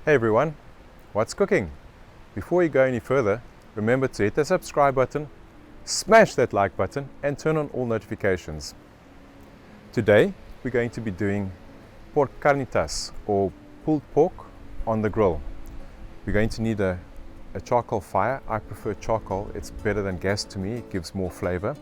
Hey everyone, what's cooking? Before you go any further, remember to hit the subscribe button, smash that like button and turn on all notifications. Today we're going to be doing pork carnitas or pulled pork on the grill. We're going to need a charcoal fire. I prefer charcoal, it's better than gas to me, it gives more flavor.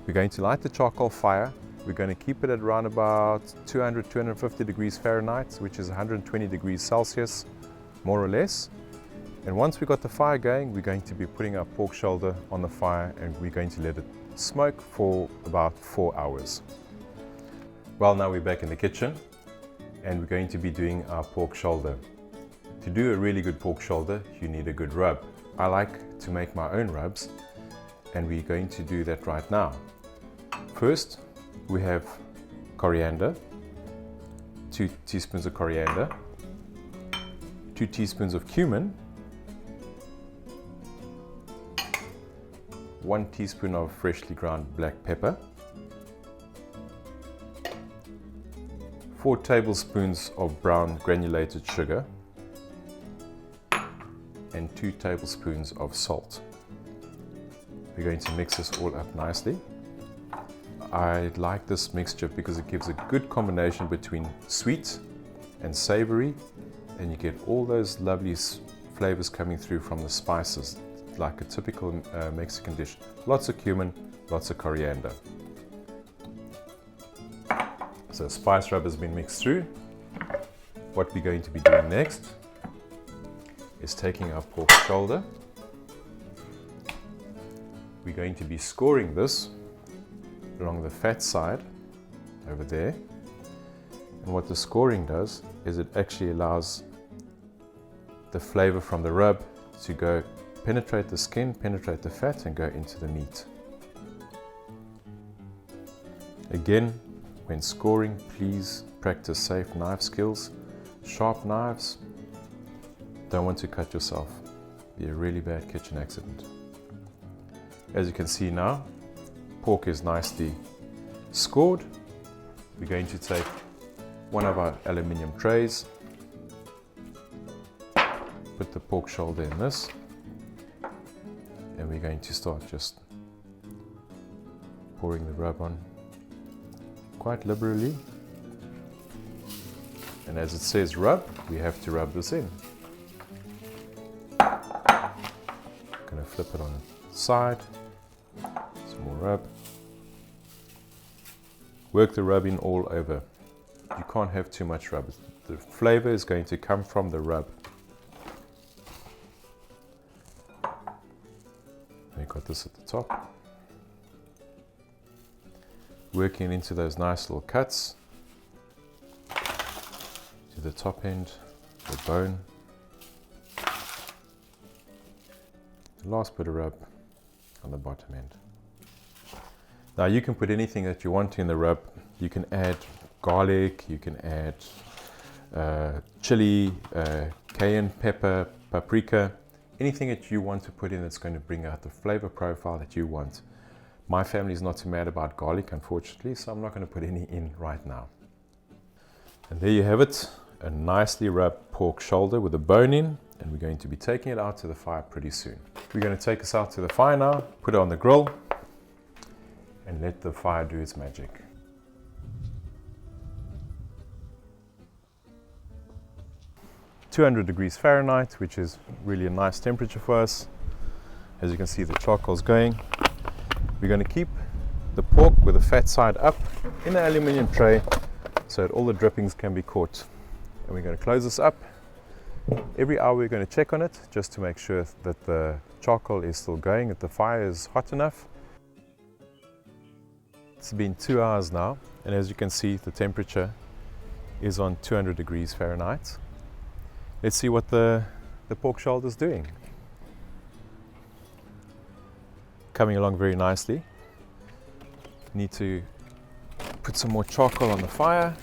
We're going to light the charcoal fire. We're going to keep it at around about 200-250 degrees Fahrenheit, which is 120 degrees Celsius, more or less. And once we've got the fire going, we're going to be putting our pork shoulder on the fire and we're going to let it smoke for about 4 hours. Well, now we're back in the kitchen and we're going to be doing our pork shoulder. To do a really good pork shoulder, you need a good rub. I like to make my own rubs and we're going to do that right now. First, we have coriander, 2 teaspoons of coriander, 2 teaspoons of cumin, 1 teaspoon of freshly ground black pepper, 4 tablespoons of brown granulated sugar, and 2 tablespoons of salt. We're going to mix this all up nicely. I like this mixture because it gives a good combination between sweet and savory, and you get all those lovely flavors coming through from the spices, like a typical Mexican dish. Lots of cumin, lots of coriander. So spice rub has been mixed through. What we're going to be doing next is taking our pork shoulder. We're going to be scoring this along the fat side over there, and what the scoring does is it actually allows the flavor from the rub to go penetrate the skin, penetrate the fat and go into the meat. Again, when scoring, please practice safe knife skills. Sharp knives, don't want to cut yourself, be a really bad kitchen accident. As you can see now, pork is nicely scored. We're going to take one of our aluminium trays, put the pork shoulder in this, and we're going to start just pouring the rub on quite liberally. And as it says rub, we have to rub this in. Going to flip it on the side, some more rub. Work the rub in all over. You can't have too much rub. The flavor is going to come from the rub. We've got this at the top. Working into those nice little cuts to the top end, the bone. The last bit of rub on the bottom end. Now you can put anything that you want in the rub. You can add garlic, you can add chili, cayenne pepper, paprika, anything that you want to put in that's going to bring out the flavor profile that you want. My family is not too mad about garlic, unfortunately, so I'm not going to put any in right now. And there you have it, a nicely rubbed pork shoulder with a bone in, and we're going to be taking it out to the fire pretty soon. We're going to take this out to the fire now, put it on the grill, and let the fire do its magic. (200 degrees Fahrenheit, which is really a nice temperature for us. As you can see, the charcoal's going. We're going to keep the pork with the fat side up in an aluminium tray so that all the drippings can be caught. And we're going to close this up. Every hour we're going to check on it just to make sure that the charcoal is still going, that the fire is hot enough. It's been 2 hours now, and as you can see, the temperature is on 200 degrees Fahrenheit. Let's see what the pork shoulder is doing. Coming along very nicely. Need to put some more charcoal on the fire.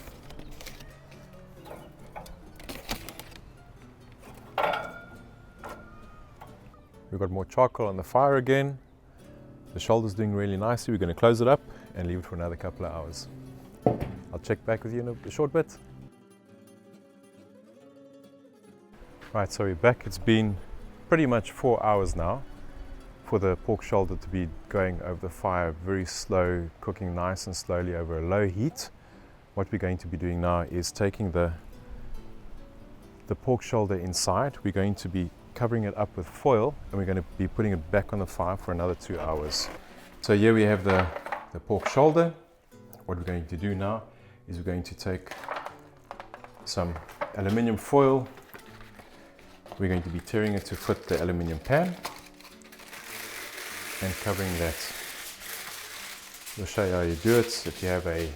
We've got more charcoal on the fire again. The shoulder's doing really nicely. We're going to close it up and leave it for another couple of hours. I'll check back with you in a short bit. Right, so we're back. It's been pretty much 4 hours now for the pork shoulder to be going over the fire, very slow, cooking nice and slowly over a low heat. What we're going to be doing now is taking the pork shoulder inside. We're going to be covering it up with foil, and we're going to be putting it back on the fire for another 2 hours. So here we have the pork shoulder. What we're going to do now is we're going to take some aluminium foil. We're going to be tearing it to fit the aluminium pan and covering that. We'll show you how you do it. If you have a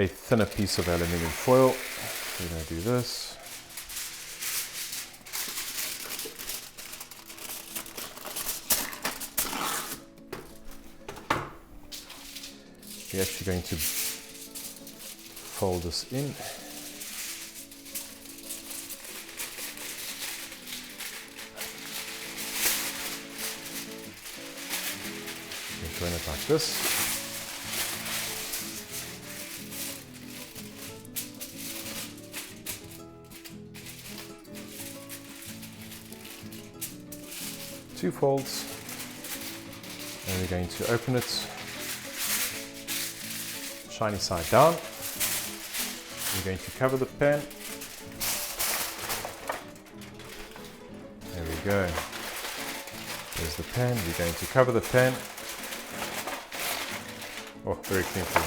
thinner piece of aluminium foil, we're going to do this. We're actually going to fold this in. Turn it like this. Two folds, and we're going to open it shiny side down. We're going to cover the pan. There we go. There's the pan. We're going to cover the pan. Oh, very clean for you.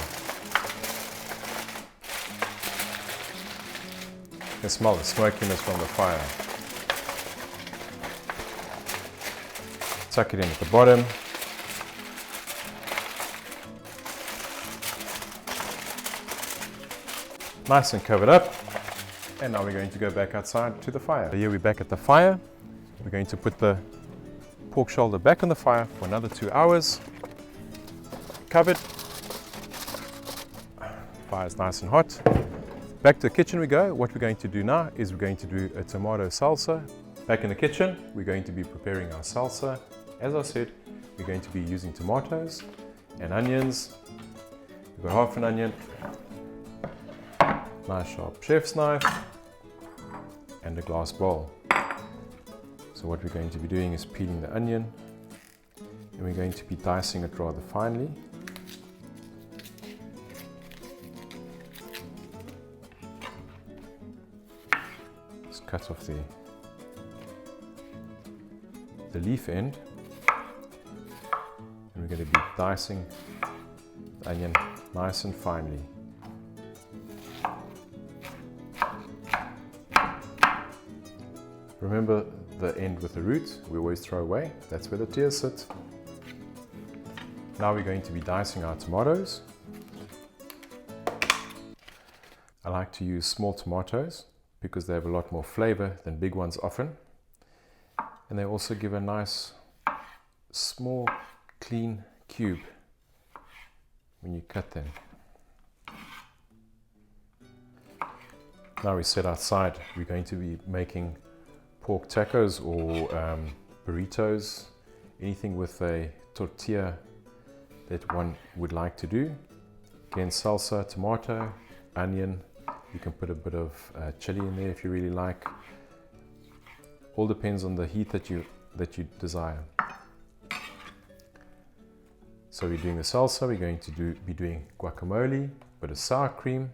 You can smell the smokiness from the fire. Tuck it in at the bottom. Nice and covered up. And now we're going to go back outside to the fire. So here we're back at the fire. We're going to put the pork shoulder back on the fire for another 2 hours. Covered. Fire's nice and hot. Back to the kitchen we go. What we're going to do now is we're going to do a tomato salsa. Back in the kitchen, we're going to be preparing our salsa. As I said, we're going to be using tomatoes and onions. We've got half an onion, nice sharp chef's knife, and a glass bowl. So what we're going to be doing is peeling the onion, and we're going to be dicing it rather finely. Cut off the leaf end, and we're going to be dicing the onion nice and finely. Remember the end with the root, we always throw away, that's where the tears sit. Now we're going to be dicing our tomatoes. I like to use small tomatoes because they have a lot more flavor than big ones often, and they also give a nice small clean cube when you cut them. Now we set outside. We're going to be making pork tacos or burritos, anything with a tortilla that one would like to do. Again, salsa, tomato, onion. You can put a bit of chili in there if you really like. All depends on the heat that you desire. So we're doing the salsa. We're going to be doing guacamole, a bit of sour cream,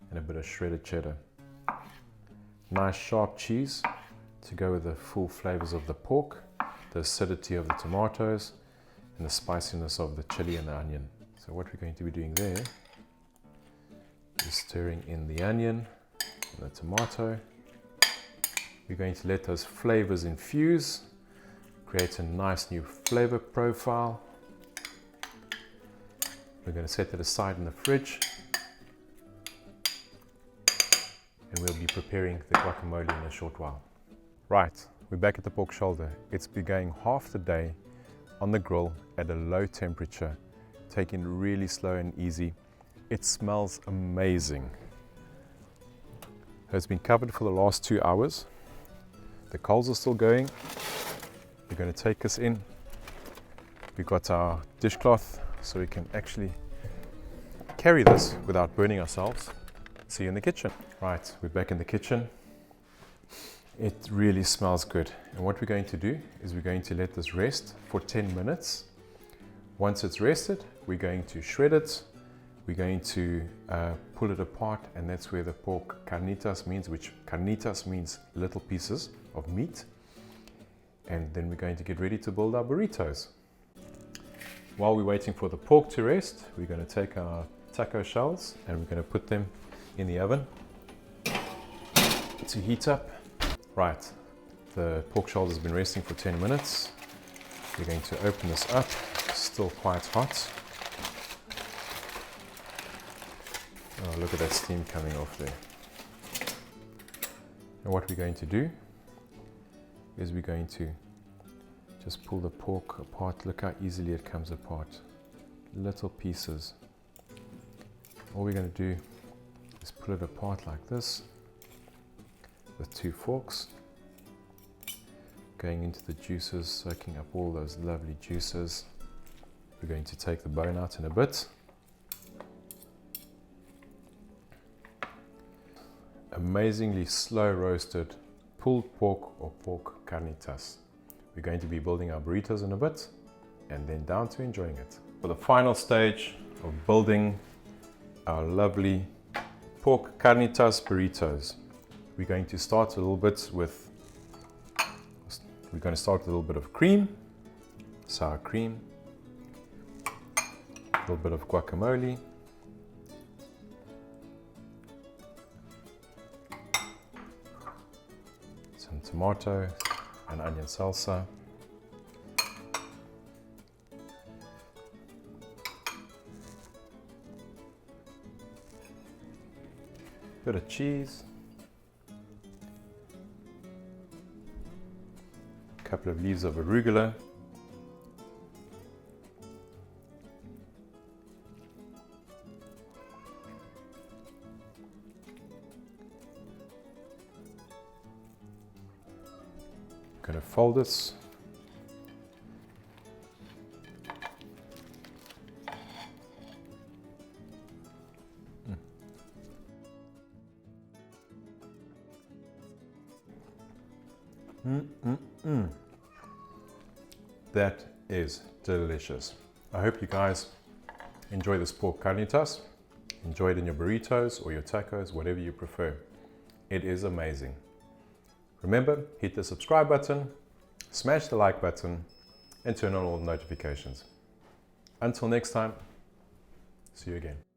and a bit of shredded cheddar. Nice sharp cheese to go with the full flavors of the pork, the acidity of the tomatoes, and the spiciness of the chili and the onion. So what we're going to be doing there is stirring in the onion and the tomato. We're going to let those flavors infuse, create a nice new flavor profile. We're going to set it aside in the fridge, and we'll be preparing the guacamole in a short while. Right, we're back at the pork shoulder. It's been going half the day on the grill at a low temperature, taking it really slow and easy. It smells amazing. It's been covered for the last 2 hours. The coals are still going. We're going to take this in. We've got our dishcloth so we can actually carry this without burning ourselves. See you in the kitchen. Right, we're back in the kitchen. It really smells good. And what we're going to do is we're going to let this rest for 10 minutes. Once it's rested, we're going to shred it. We're going to pull it apart, and that's where the pork carnitas means, which carnitas means little pieces of meat. And then we're going to get ready to build our burritos. While we're waiting for the pork to rest, we're going to take our taco shells and we're going to put them in the oven to heat up. Right, the pork shoulder has been resting for 10 minutes. We're going to open this up, still quite hot. Oh, look at that steam coming off there. And what we're going to do is we're going to just pull the pork apart. Look how easily it comes apart. Little pieces. All we're going to do is pull it apart like this with 2 forks. Going into the juices, soaking up all those lovely juices. We're going to take the bone out in a bit. Amazingly slow roasted pulled pork or pork carnitas. We're going to be building our burritos in a bit and then down to enjoying it. For the final stage of building our lovely pork carnitas burritos, we're going to start a little bit with a little bit of cream, sour cream, a little bit of guacamole, some tomato and onion salsa, bit of cheese, a couple of leaves of arugula, going to fold this. That is delicious. I hope you guys enjoy this pork carnitas. Enjoy it in your burritos or your tacos, whatever you prefer. It is amazing. Remember, hit the subscribe button, smash the like button, and turn on all the notifications. Until next time, see you again.